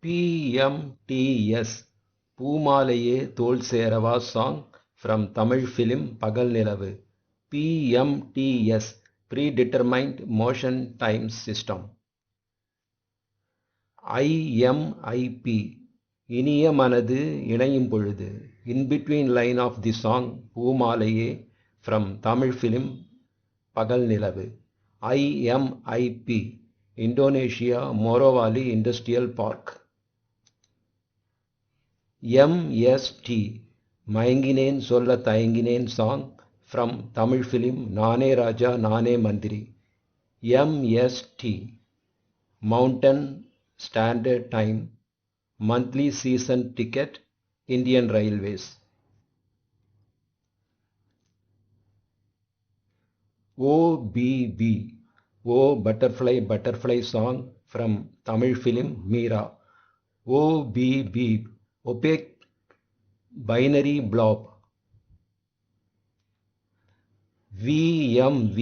PMTS பூமாலையே தோள் சேரவா song from Tamil film பகல் நிலவு. PMTS Predetermined Motion Time System. IMIP இனிய மனது இணையும் பொழுது. In between line of the song பூமாலையே from Tamil film பகல் நிலவு. IMIP Indonesia Morowali Industrial Park. MST மயங்கினேன் சொல்ல தயங்கினேன் song from Tamil film நானே ராஜா நானே மந்திரி. MST Mountain Standard Time Monthly Season Ticket Indian Railways. OBB O Butterfly Butterfly song from Tamil film Meera. OBB Opaque Binary Blob. VMV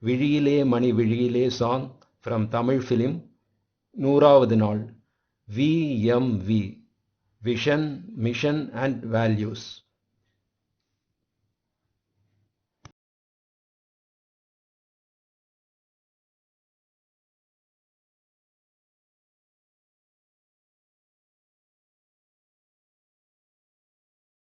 விழியிலே மணி விழியிலே song from Tamil film நூறாவது நாள். VMV Vision, Mission and Values.